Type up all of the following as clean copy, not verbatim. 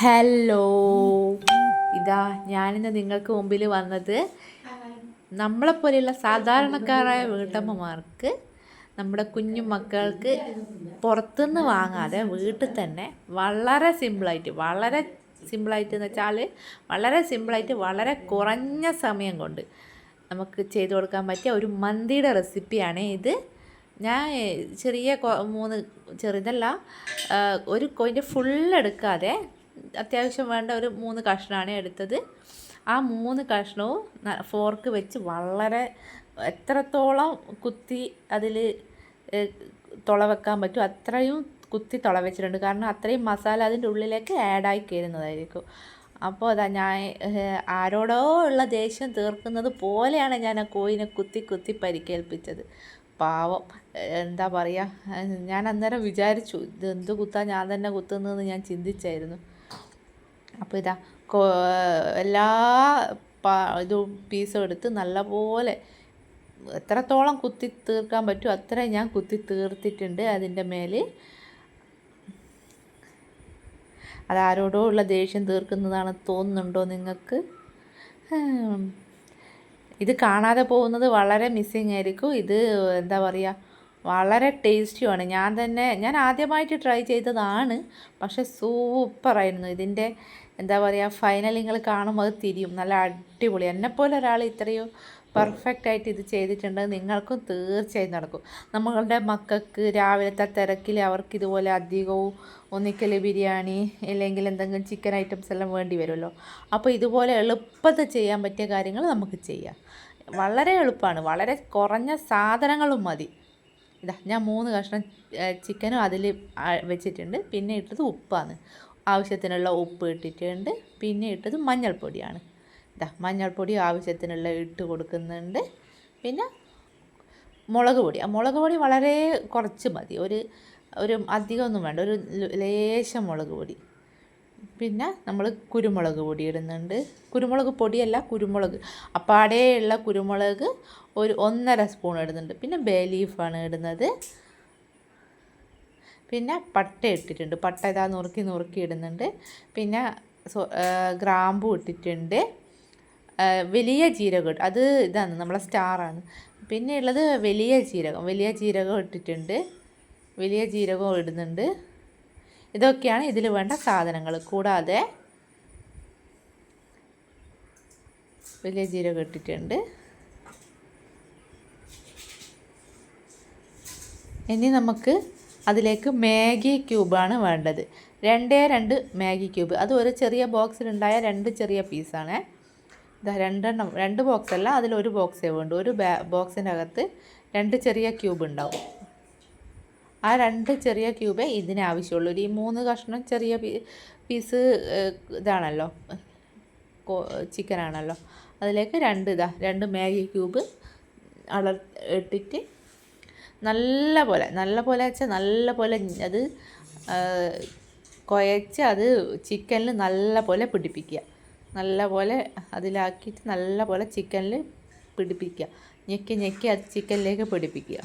Hello, ഇതാ ഞാനിന്ന് നിങ്ങൾക്ക് മുമ്പിൽ വന്നത് നമ്മളെപ്പോലെയുള്ള സാധാരണക്കാരായ വീട്ടമ്മമാർക്ക് നമ്മുടെ കുഞ്ഞു മക്കൾക്ക് പുറത്തുനിന്ന് വാങ്ങാതെ വീട്ടിൽ തന്നെ വളരെ സിമ്പിളായിട്ട് എന്ന് വെച്ചാൽ വളരെ സിമ്പിളായിട്ട് വളരെ കുറഞ്ഞ സമയം കൊണ്ട് നമുക്ക് ചെയ്തു കൊടുക്കാൻ പറ്റിയ ഒരു മന്തിയുടെ റെസിപ്പിയാണ് ഇത്. ഞാൻ ചെറുതല്ല, ഒരു കോയിൻ്റെ ഫുള്ളെടുക്കാതെ അത്യാവശ്യം വേണ്ട ഒരു 3 കഷ്ണമാണ് എടുത്തത്. ആ 3 കഷ്ണവും ഫോർക്ക് വെച്ച് വളരെ എത്രത്തോളം കുത്തി അതിൽ തുള വെക്കാൻ പറ്റും അത്രയും കുത്തി തുള വെച്ചിട്ടുണ്ട്. കാരണം അത്രയും മസാല അതിൻ്റെ ഉള്ളിലേക്ക് ആഡായി കയറുന്നതായിരിക്കും. അപ്പോൾ അതാ ഞാൻ ആരോടോ ഉള്ള ദേഷ്യം തീർക്കുന്നത് പോലെയാണ് ഞാൻ ആ കോയിനെ കുത്തി പരിക്കേൽപ്പിച്ചത്. പാവം, എന്താ പറയുക, ഞാൻ അന്നേരം വിചാരിച്ചു ഇത് എന്ത് കുത്താ ഞാൻ തന്നെ കുത്തുന്നതെന്ന് ഞാൻ ചിന്തിച്ചായിരുന്നു. അപ്പോൾ ഇതാ എല്ലാ ഇതും പീസും എടുത്ത് നല്ലപോലെ എത്രത്തോളം കുത്തി തീർക്കാൻ പറ്റും അത്രയും ഞാൻ കുത്തി തീർത്തിട്ടുണ്ട്. അതിൻ്റെ മേൽ അതാരോടോ ഉള്ള ദേഷ്യം തീർക്കുന്നതാണ് തോന്നുന്നുണ്ടോ നിങ്ങൾക്ക്? ഇത് കാണാതെ പോകുന്നത് വളരെ മിസ്സിങ് ആയിരിക്കും. ഇത് എന്താ പറയുക, വളരെ ടേസ്റ്റിയുമാണ്. ഞാൻ ആദ്യമായിട്ട് ട്രൈ ചെയ്തതാണ്, പക്ഷെ സൂപ്പറായിരുന്നു. ഇതിൻ്റെ എന്താ പറയുക, ഫൈനൽ നിങ്ങൾ കാണുമ്പോൾ അത് തിരിയും. നല്ല അടിപൊളി. എന്നെപ്പോലെ ഒരാൾ ഇത്രയും പെർഫെക്റ്റായിട്ട് ഇത് ചെയ്തിട്ടുണ്ടെങ്കിൽ നിങ്ങൾക്കും തീർച്ചയായും നടക്കും. നമ്മളുടെ മക്കൾക്ക് രാവിലത്തെ തിരക്കിൽ അവർക്ക് ഇതുപോലെ അധികവും ഒന്നിക്കൽ ബിരിയാണി അല്ലെങ്കിൽ എന്തെങ്കിലും ചിക്കൻ ഐറ്റംസ് എല്ലാം വേണ്ടി വരുമല്ലോ. അപ്പോൾ ഇതുപോലെ എളുപ്പത്തിൽ ചെയ്യാൻ പറ്റിയ കാര്യങ്ങൾ നമുക്ക് ചെയ്യാം. വളരെ എളുപ്പമാണ്. വളരെ കുറഞ്ഞ സാധനങ്ങളും മതി. ഇതാ ഞാൻ 3 കഷ്ണം ചിക്കനും അതിൽ വെച്ചിട്ടുണ്ട്. പിന്നെ ഇട്ടത് ഉപ്പാണ്, ആവശ്യത്തിനുള്ള ഉപ്പ് ഇട്ടിട്ടുണ്ട്. പിന്നെ ഇട്ടത് മഞ്ഞൾപ്പൊടിയാണ്. ഇതാ മഞ്ഞൾപ്പൊടി ആവശ്യത്തിനുള്ള ഇട്ട് കൊടുക്കുന്നുണ്ട്. പിന്നെ മുളക് പൊടി വളരെ കുറച്ച് മതി. ഒരു അധികമൊന്നും വേണ്ട, ഒരു ലേശം മുളക് പൊടി. പിന്നെ നമ്മൾ കുരുമുളക് പൊടി ഇടുന്നുണ്ട്. കുരുമുളക് പൊടിയല്ല, കുരുമുളക് അപ്പാടെയുള്ള കുരുമുളക് ഒരു 1.5 സ്പൂൺ ഇടുന്നുണ്ട്. പിന്നെ ബേ ലീഫാണ് ഇടുന്നത്. പിന്നെ പട്ട ഇട്ടിട്ടുണ്ട്. പട്ട ഇതാ നുറുക്കി ഇടുന്നുണ്ട്. പിന്നെ ഗ്രാമ്പു ഇട്ടിട്ടുണ്ട്. വലിയ ജീരകം, അത് ഇതാണ് നമ്മളെ സ്റ്റാറാണ്. പിന്നെ ഉള്ളത് വലിയ ജീരകം ഇട്ടിട്ടുണ്ട്. വലിയ ജീരകം ഇടുന്നുണ്ട്. ഇതൊക്കെയാണ് ഇതിൽ വേണ്ട സാധനങ്ങൾ. കൂടാതെ വലിയ ജീരകം ഇട്ടിട്ടുണ്ട്. ഇനി നമുക്ക് അതിലേക്ക് മാഗി ക്യൂബാണ് വേണ്ടത്. 2 മാഗി ക്യൂബ്. അത് ഒരു ചെറിയ ബോക്സിലുണ്ടായ 2 ചെറിയ പീസാണ്. ഇതാ 2 ബോക്സല്ല, അതിലൊരു ബോക്സേ വേണ്ടു. ഒരു ബോക്സിൻ്റെ അകത്ത് 2 ചെറിയ ക്യൂബ് ഉണ്ടാവും. ആ 2 ചെറിയ ക്യൂബേ ഇതിന് ആവശ്യമുള്ളൂ. ഈ 3 കഷ്ണം ചെറിയ പീസ് ഇതാണല്ലോ, ചിക്കനാണല്ലോ. അതിലേക്ക് 2 മാഗി ക്യൂബ് ഇട്ടിട്ട് നല്ലപോലെ വെച്ചാൽ നല്ലപോലെ അത് കുഴച്ച് അത് ചിക്കനിൽ നല്ലപോലെ പിടിപ്പിക്കുക. നല്ലപോലെ അതിലാക്കിയിട്ട് നല്ലപോലെ ചിക്കനിൽ പിടിപ്പിക്കുക. ഞെക്കി അത് ചിക്കനിലേക്ക് പിടിപ്പിക്കുക.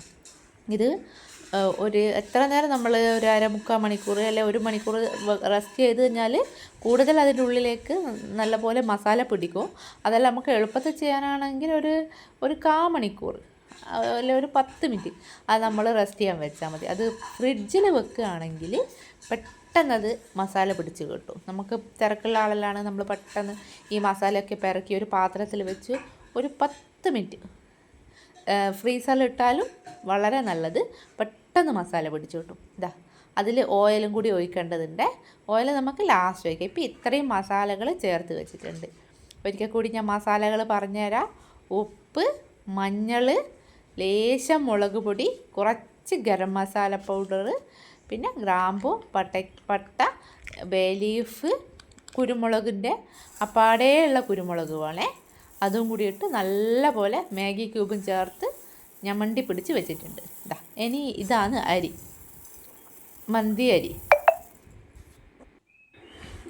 ഇത് എത്ര നേരം നമ്മൾ ഒരു 1/4 മണിക്കൂർ അല്ലെങ്കിൽ 1 മണിക്കൂർ റെസ്റ്റ് ചെയ്ത് കഴിഞ്ഞാൽ കൂടുതൽ അതിൻ്റെ ഉള്ളിലേക്ക് നല്ലപോലെ മസാല പിടിക്കും. അതെല്ലാം നമുക്ക് എളുപ്പത്തിൽ ചെയ്യാനാണെങ്കിൽ ഒരു 1/4 മണിക്കൂർ അല്ലെങ്കിൽ ഒരു 10 മിനിറ്റ് അത് നമ്മൾ റെസ്റ്റ് ചെയ്യാൻ വെച്ചാൽ മതി. അത് ഫ്രിഡ്ജിൽ വെക്കുകയാണെങ്കിൽ പെട്ടെന്നത് മസാല പിടിച്ച് കിട്ടും. നമുക്ക് തിരക്കുള്ള ആളെല്ലാം നമ്മൾ പെട്ടെന്ന് ഈ മസാലയൊക്കെ പെരക്കി ഒരു പാത്രത്തിൽ വെച്ച് ഒരു 10 മിനിറ്റ് ഫ്രീസറിലിട്ടാലും വളരെ നല്ലത്. പെട്ടെന്ന് മസാല പിടിച്ച് കിട്ടും. അതിൽ ഓയിലും കൂടി ഒഴിക്കേണ്ടതുണ്ട്. ഓയിൽ നമുക്ക് ലാസ്റ്റ് ഒഴിക്കാം. ഇപ്പോൾ ഇത്രയും മസാലകൾ ചേർത്ത് വെച്ചിട്ടുണ്ട്. ഒരിക്കൽ കൂടി ഞാൻ മസാലകൾ പറഞ്ഞുതരാം. ഉപ്പ്, മഞ്ഞൾ, ലേശം മുളക് പൊടി, കുറച്ച് ഗരം മസാല പൗഡർ, പിന്നെ ഗ്രാമ്പു, പട്ട, ബേ ലീഫ്, കുരുമുളകിൻ്റെ അപ്പാടെയുള്ള കുരുമുളക് വേണേ, അതും കൂടി ഇട്ട് നല്ലപോലെ മാഗി ക്യൂബും ചേർത്ത് ഞമണ്ടി പിടിച്ച് വെച്ചിട്ടുണ്ട്. ഇനി ഇതാണ് അരി, മന്തി അരി.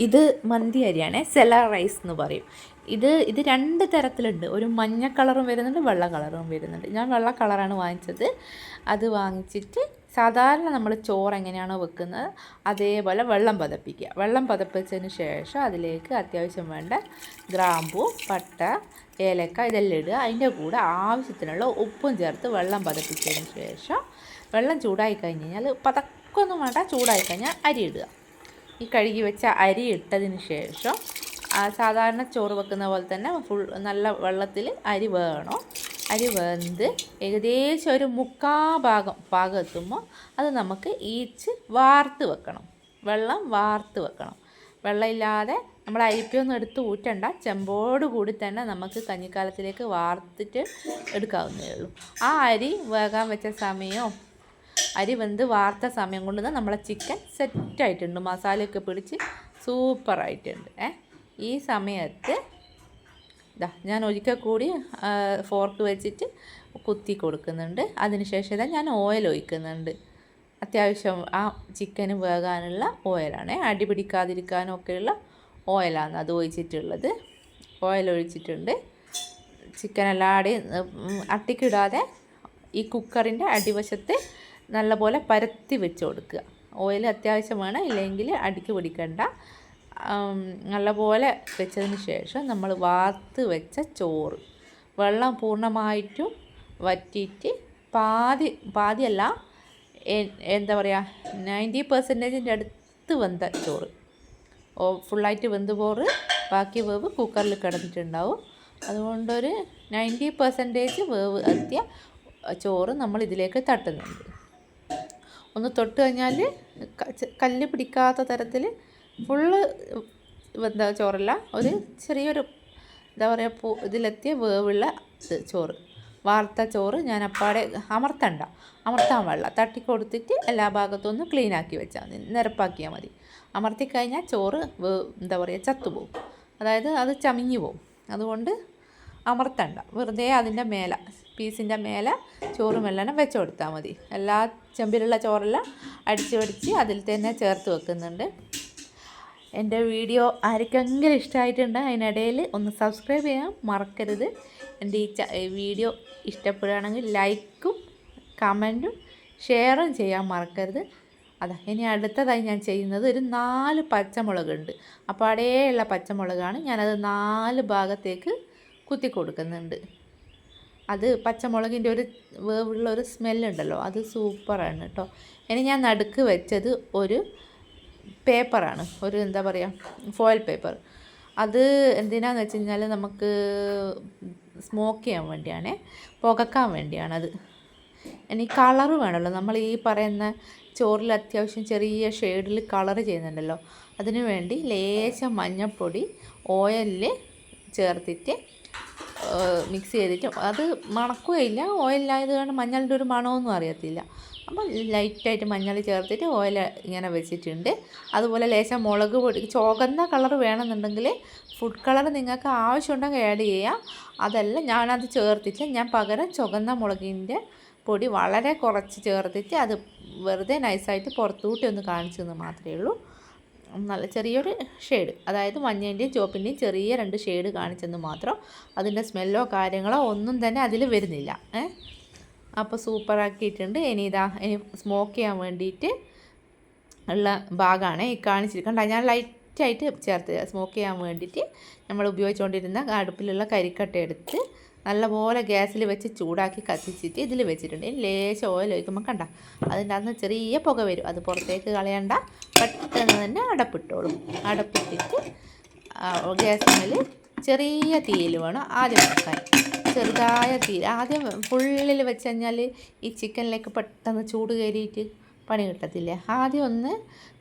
ഇത് മന്തി അരിയാണ്, സെല റൈസ് എന്ന് പറയും. ഇത് 2 തരത്തിലുണ്ട്. ഒരു മഞ്ഞ കളറും വരുന്നുണ്ട്, വെള്ള കളറും വരുന്നുണ്ട്. ഞാൻ വെള്ള കളറാണ് വാങ്ങിച്ചത്. അത് വാങ്ങിച്ചിട്ട് സാധാരണ നമ്മൾ ചോറ് എങ്ങനെയാണോ വെക്കുന്നത് അതേപോലെ വെള്ളം പതപ്പിക്കുക. വെള്ളം പതപ്പിച്ചതിന് ശേഷം അതിലേക്ക് അത്യാവശ്യം വേണ്ട ഗ്രാമ്പൂ, പട്ട, ഏലക്ക ഇതെല്ലാം ഇടുക. അതിൻ്റെ കൂടെ ആവശ്യത്തിനുള്ള ഉപ്പും ചേർത്ത് വെള്ളം പതപ്പിച്ചതിന് ശേഷം വെള്ളം ചൂടായി കഴിഞ്ഞ് കഴിഞ്ഞാൽ പതക്കൊന്നും വേണ്ട, ചൂടായി കഴിഞ്ഞാൽ അരി ഇടുക. ഈ കഴുകി വെച്ച അരി ഇട്ടതിന് ശേഷം സാധാരണ ചോറ് വെക്കുന്ന പോലെ തന്നെ നല്ല വെള്ളത്തിൽ അരി വേകണം. അരി വെന്ത് ഏകദേശം ഒരു പാകം എത്തുമ്പോൾ അത് നമുക്ക് വാർത്ത് വെക്കണം. വെള്ളം വാർത്ത് വെക്കണം. വെള്ളമില്ലാതെ നമ്മൾ അരിപ്പൊന്നും എടുത്ത് ഊറ്റണ്ട, ചെമ്പോട് കൂടി തന്നെ നമുക്ക് കഞ്ഞിക്കാലത്തിലേക്ക് വാർത്തിട്ട് എടുക്കാവുന്നതേ ഉള്ളൂ. ആ അരി വേകാൻ വെച്ച സമയവും അരി വെന്ത് വാർത്ത സമയം കൊണ്ട് തന്നെ നമ്മളെ ചിക്കൻ സെറ്റായിട്ടുണ്ട്, മസാലയൊക്കെ പിടിച്ച് സൂപ്പറായിട്ടുണ്ട്. ഈ സമയത്ത് ഞാൻ ഒരിക്കൽ കൂടി ഫോർക്ക് വെച്ചിട്ട് കുത്തി കൊടുക്കുന്നുണ്ട്. അതിനുശേഷം ഞാൻ ഓയിൽ ഒഴിക്കുന്നുണ്ട്. അത്യാവശ്യം ആ ചിക്കന് വേകാനുള്ള ഓയിലാണ്, അടി പിടിക്കാതിരിക്കാനൊക്കെയുള്ള ഓയിലാണ് അത് ഒഴിച്ചിട്ടുള്ളത്. ഓയിൽ ഒഴിച്ചിട്ടുണ്ട്. ചിക്കൻ എല്ലാടെയും അട്ടിക്കിടാതെ ഈ കുക്കറിൻ്റെ അടിവശത്ത് നല്ലപോലെ പരത്തി വെച്ച് കൊടുക്കുക. ഓയിൽ അത്യാവശ്യം വേണം, ഇല്ലെങ്കിൽ അടിക്ക് പിടിക്കണ്ട. നല്ലപോലെ വെച്ചതിന് ശേഷം നമ്മൾ വാർത്ത് വെച്ച ചോറ് വെള്ളം പൂർണ്ണമായിട്ടും വറ്റിയിട്ട് പാതിയല്ല, എന്താ പറയുക, 90% അടുത്ത് വെന്ത ചോറ്, ഫുള്ളായിട്ട് വെന്ത് പോറ്, ബാക്കി വേവ് കുക്കറിൽ കിടന്നിട്ടുണ്ടാവും. അതുകൊണ്ടൊരു 90% വേവ് എത്തിയ ചോറ് നമ്മൾ ഇതിലേക്ക് തട്ടുന്നുണ്ട്. ഒന്ന് തൊട്ട് കഴിഞ്ഞാൽ കല്ല് പിടിക്കാത്ത തരത്തിൽ ഫുള്ള് വെന്ത ചോറല്ല, ഒരു ചെറിയൊരു എന്താ പറയുക ഇതിലെത്തിയ വേവുള്ള ചോറ്, വാർത്ത ചോറ്. ഞാൻ അപ്പാടെ അമർത്താൻ പാടില്ല, തട്ടിക്കൊടുത്തിട്ട് എല്ലാ ഭാഗത്തും ഒന്ന് ക്ലീനാക്കി വെച്ചാൽ മതി, നിരപ്പാക്കിയാൽ മതി. അമർത്തിക്കഴിഞ്ഞാൽ ചോറ് എന്താ പറയുക ചത്തുപോകും, അതായത് അത് ചമിഞ്ഞു പോകും. അതുകൊണ്ട് അമർത്തണ്ട, വെറുതെ അതിൻ്റെ മേലെ പീസിൻ്റെ മേലെ ചോറ് മെല്ലനെ വെച്ച് കൊടുത്താൽ മതി. എല്ലാ ചെമ്പിലുള്ള ചോറെല്ലാം അടിച്ച് അതിൽ തന്നെ ചേർത്ത് വെക്കുന്നുണ്ട്. എൻ്റെ വീഡിയോ ആർക്കെങ്കിലും ഇഷ്ടമായിട്ടുണ്ട് അതിനിടയിൽ ഒന്ന് സബ്സ്ക്രൈബ് ചെയ്യാൻ മറക്കരുത്. എൻ്റെ ഈ വീഡിയോ ഇഷ്ടപ്പെടുകയാണെങ്കിൽ ലൈക്കും കമൻറ്റും ഷെയറും ചെയ്യാൻ മറക്കരുത്. ഇനി അടുത്തതായി ഞാൻ ചെയ്യുന്നത് ഒരു 4 പച്ചമുളകുണ്ട്. അപ്പോൾ അവിടെയുള്ള പച്ചമുളകാണ്, ഞാനത് 4 ഭാഗത്തേക്ക് കുത്തി കൊടുക്കുന്നുണ്ട്. അത് പച്ചമുളകിൻ്റെ ഒരു വേവുള്ള ഒരു സ്മെല്ലുണ്ടല്ലോ, അത് സൂപ്പറാണ് കേട്ടോ. ഇനി ഞാൻ നടുക്ക് വെച്ചത് ഒരു പേപ്പറാണ്, ഒരു എന്താ പറയുക ഫോയിൽ പേപ്പർ. അത് എന്തിനാന്ന് വെച്ച് കഴിഞ്ഞാൽ നമുക്ക് സ്മോക്ക് ചെയ്യാൻ വേണ്ടിയാണ്, പുകക്കാൻ വേണ്ടിയാണത്. ഇനി കളറ് വേണമല്ലോ, നമ്മൾ ഈ പറയുന്ന ചോറിൽ അത്യാവശ്യം ചെറിയ ഷെയ്ഡിൽ കളർ ചെയ്യുന്നുണ്ടല്ലോ, അതിനു വേണ്ടി ലേശം മഞ്ഞൾപ്പൊടി ഓയിലിൽ ചേർത്തിട്ട് മിക്സ് ചെയ്തിട്ട്, അത് മണക്കുകയില്ല, ഓയിലായത് കൊണ്ട് മഞ്ഞളിൻ്റെ ഒരു മണമൊന്നും അറിയത്തില്ല. അപ്പോൾ ലൈറ്റായിട്ട് മഞ്ഞൾ ചേർത്തിട്ട് ഓയിൽ ഇങ്ങനെ വെച്ചിട്ടുണ്ട്. അതുപോലെ ലേശം മുളക് പൊടി, ചുവന്ന കളർ വേണമെന്നുണ്ടെങ്കിൽ ഫുഡ് കളർ നിങ്ങൾക്ക് ആവശ്യമുണ്ടെങ്കിൽ ആഡ് ചെയ്യാം. അതല്ല, ഞാനത് ചേർത്തിട്ട് ഞാൻ പകരം ചുവന്ന മുളകിൻ്റെ പൊടി വളരെ കുറച്ച് ചേർത്തിട്ട് അത് വെറുതെ നൈസായിട്ട് പുറത്തൂട്ടി ഒന്ന് കാണിച്ചെന്ന് മാത്രമേ ഉള്ളൂ. നല്ല ചെറിയൊരു ഷെയ്ഡ്, അതായത് മഞ്ഞേൻ്റെയും ചുവപ്പിൻ്റെയും ചെറിയ 2 ഷെയ്ഡ് കാണിച്ചെന്ന് മാത്രം. അതിൻ്റെ സ്മെല്ലോ കാര്യങ്ങളോ ഒന്നും തന്നെ അതിൽ വരുന്നില്ല. അപ്പോൾ സൂപ്പറാക്കിയിട്ടുണ്ട്. ഇനി സ്മോക്ക് ചെയ്യാൻ വേണ്ടിയിട്ട് ഉള്ള ഭാഗമാണ് ഈ കാണിച്ചിരിക്കണ്ട. ഞാൻ ലൈറ്റായിട്ട് ചേർത്ത് സ്മോക്ക് ചെയ്യാൻ വേണ്ടിയിട്ട് നമ്മൾ ഉപയോഗിച്ചുകൊണ്ടിരുന്ന അടുപ്പിലുള്ള കരിക്കട്ട എടുത്ത് നല്ലപോലെ ഗ്യാസിൽ വെച്ച് ചൂടാക്കി കത്തിച്ചിട്ട് ഇതിൽ വെച്ചിട്ടുണ്ട്. ഇനി ലേശം ഓയിൽ ഒഴിക്കുമ്പോൾ കണ്ട അതിൻ്റെ അകത്ത് ചെറിയ പുക വരും, അത് പുറത്തേക്ക് കളയണ്ട, പെട്ടെന്ന് തന്നെ അടപ്പിട്ടോളും. അടപ്പിട്ടിട്ട് ഗ്യാസിൽ ചെറിയ തീയിൽ വേണം ആദ്യം വെക്കാൻ, ചെറുതായ തീയിൽ. ആദ്യം ഫുള്ളിൽ വെച്ച് കഴിഞ്ഞാൽ ഈ ചിക്കനിലേക്ക് പെട്ടെന്ന് ചൂട് കയറിയിട്ട് പണി കിട്ടത്തില്ലേ. ആദ്യം ഒന്ന്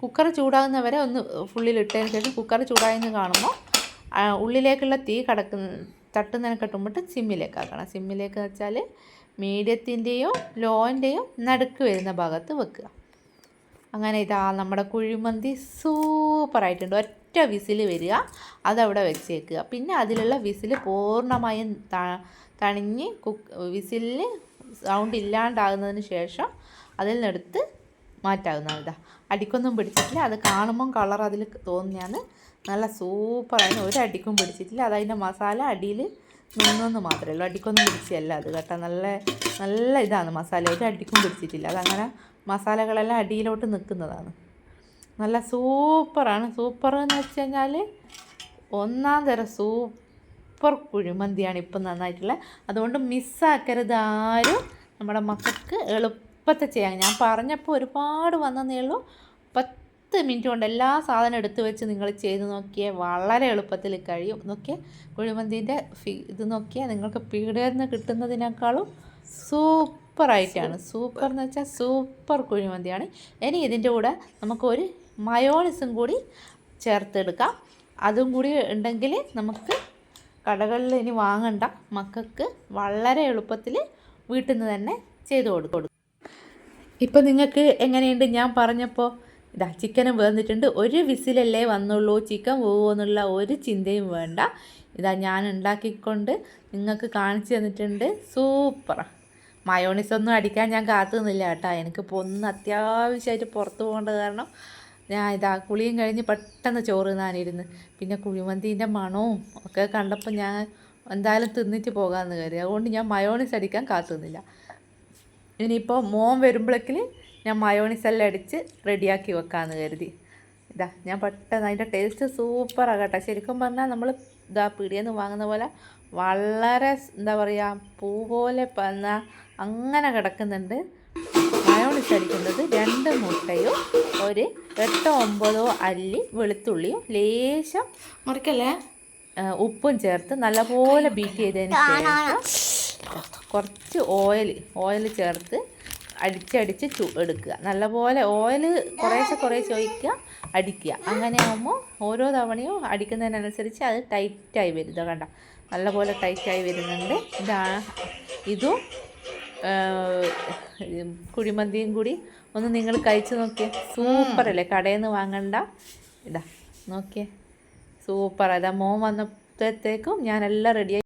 കുക്കർ ചൂടാകുന്നവരെ ഒന്ന് ഫുള്ളിലിട്ടതിന് ശേഷം കുക്കർ ചൂടായെന്ന് കാണുമ്പോൾ ഉള്ളിലേക്കുള്ള തീ തട്ടുന്നതിനെ കെട്ടുമ്പോട്ട് സിമ്മിലേക്ക് ആക്കണം. സിമ്മിലേക്ക് വെച്ചാൽ മീഡിയത്തിൻ്റെയോ ലോൻ്റെയോ നടുക്ക് വരുന്ന ഭാഗത്ത് വെക്കുക. അങ്ങനെ നമ്മുടെ കുഴിമന്തി സൂപ്പറായിട്ടുണ്ട്. ഒറ്റ വിസിൽ വരിക, അതവിടെ വെച്ചേക്കുക. പിന്നെ അതിലുള്ള വിസിൽ പൂർണ്ണമായും തണിഞ്ഞ് വിസിലിന് സൗണ്ട് ഇല്ലാണ്ടാകുന്നതിന് ശേഷം അതിൽ നിന്നെടുത്ത് മാറ്റാവുന്നതാണ്. അടിക്കൊന്നും പിടിച്ചിട്ടില്ല, അത് കാണുമ്പം കളർ അതിൽ തോന്നിയാണ് നല്ല സൂപ്പറായിരുന്നു. ഒരു അടിക്കും പിടിച്ചിട്ടില്ല, അതതിൻ്റെ മസാല അടിയിൽ നിന്നെന്ന് മാത്രമേ ഉള്ളൂ, അടിക്കൊന്നും പിടിച്ചല്ല അത് കേട്ടോ. നല്ല ഇതാണ് മസാല, ഒരു അടിക്കും പിടിച്ചിട്ടില്ല. അതങ്ങനെ മസാലകളെല്ലാം അടിയിലോട്ട് നിൽക്കുന്നതാണ്. നല്ല സൂപ്പറാണ്. സൂപ്പർ എന്ന് വെച്ച് കഴിഞ്ഞാൽ ഒന്നാം തരം സൂപ്പർ കുഴിമന്തിയാണ് ഇപ്പം നന്നായിട്ടുള്ള. അതുകൊണ്ട് മിസ്സാക്കരുത് ആരും. നമ്മുടെ മക്കൾക്ക് എളുപ്പത്തിൽ ചെയ്യാം. ഞാൻ പറഞ്ഞപ്പോൾ ഒരുപാട് വന്നതേ ഉള്ളൂ. 10 മിനിറ്റ് കൊണ്ട് എല്ലാ സാധനം എടുത്ത് വെച്ച് നിങ്ങൾ ചെയ്ത് നോക്കിയാൽ വളരെ എളുപ്പത്തിൽ കഴിയും. നോക്കിയേ കുഴിമന്തീൻ്റെ ഇത് നോക്കിയാൽ നിങ്ങൾക്ക് പീടികയിൽ നിന്ന് കിട്ടുന്നതിനേക്കാളും സൂപ്പറായിട്ടാണ്. സൂപ്പർ എന്ന് വെച്ചാൽ സൂപ്പർ കുഴിമന്തിയാണ്. ഇനി ഇതിൻ്റെ കൂടെ നമുക്കൊരു മയോണൈസും കൂടി ചേർത്തെടുക്കാം. അതും കൂടി ഉണ്ടെങ്കിൽ നമുക്ക് കടകളിൽ ഇനി വാങ്ങണ്ട. മക്കൾക്ക് വളരെ എളുപ്പത്തിൽ വീട്ടിൽ നിന്ന് തന്നെ ചെയ്ത് കൊടുക്കും. ഇപ്പം നിങ്ങൾക്ക് എങ്ങനെയുണ്ട് ഞാൻ പറഞ്ഞപ്പോൾ? ഇതാ ചിക്കനും വേന്നിട്ടുണ്ട്. ഒരു വിസിലല്ലേ വന്നുള്ളൂ, ചിക്കൻ പോകുമെന്നുള്ള ഒരു ചിന്തയും വേണ്ട. ഇതാ ഞാൻ ഉണ്ടാക്കിക്കൊണ്ട് നിങ്ങൾക്ക് കാണിച്ചു തന്നിട്ടുണ്ട്. സൂപ്പറാണ്. മയോണൈസൊന്നും അടിക്കാൻ ഞാൻ കാത്തുനിന്നില്ല കേട്ടോ. എനിക്കിപ്പോൾ ഒന്ന് അത്യാവശ്യമായിട്ട് പുറത്ത് പോകേണ്ട കാരണം ഞാൻ ഇതാ കുളിയും കഴിഞ്ഞ് പെട്ടെന്ന് ചോറ് തിന്നാനിരുന്ന്. പിന്നെ കുഴിമന്തീൻ്റെ മണവും ഒക്കെ കണ്ടപ്പോൾ ഞാൻ എന്തായാലും തിന്നിട്ട് പോകാമെന്ന് കരുതി. അതുകൊണ്ട് ഞാൻ മയോണൈസ് അടിക്കാൻ കാത്തുനിന്നില്ല. ഇനിയിപ്പോൾ മോൻ വരുമ്പോഴേക്കിൽ ഞാൻ മയോണൈസ് എല്ലാം അടിച്ച് റെഡിയാക്കി വെക്കാമെന്ന് കരുതി. ഇതാ ഞാൻ പെട്ടെന്ന് അതിൻ്റെ ടേസ്റ്റ് സൂപ്പറാണ് കേട്ടോ. ശരിക്കും പറഞ്ഞാൽ നമ്മൾ ഇതാ പീടികയിൽ നിന്ന് വാങ്ങുന്ന പോലെ വളരെ എന്താ പറയുക പൂ പോലെ അങ്ങനെ കിടക്കുന്നുണ്ട്. മയോണൈസ് അടിക്കുന്നത് 2 മുട്ടയും ഒരു 8-9 അല്ലി വെളുത്തുള്ളിയും ലേശം മുറിക്കല്ലേ ഉപ്പും ചേർത്ത് നല്ലപോലെ ബീറ്റ് ചെയ്തതിന് ശേഷം കുറച്ച് ഓയിൽ ചേർത്ത് അടിച്ചടിച്ച് എടുക്കുക. നല്ലപോലെ ഓയിൽ കുറേശ്ശെ ഒഴിക്കുക, അടിക്കുക. അങ്ങനെ ആകുമ്പോൾ ഓരോ തവണയും അടിക്കുന്നതിനനുസരിച്ച് അത് ടൈറ്റായി വരും. ഇതാ കണ്ട നല്ലപോലെ ടൈറ്റായി വരുന്നുണ്ട്. ഇതും കുഴിമന്തിയും കൂടി ഒന്ന് നിങ്ങൾ കഴിച്ച് നോക്കിയേ. സൂപ്പറല്ലേ? കടയിൽ നിന്ന് വാങ്ങണ്ട. ഇതാ നോക്കിയേ സൂപ്പർ. അതാ മോൻ വന്നപ്പോഴത്തേക്കും ഞാനെല്ലാം റെഡിയായി.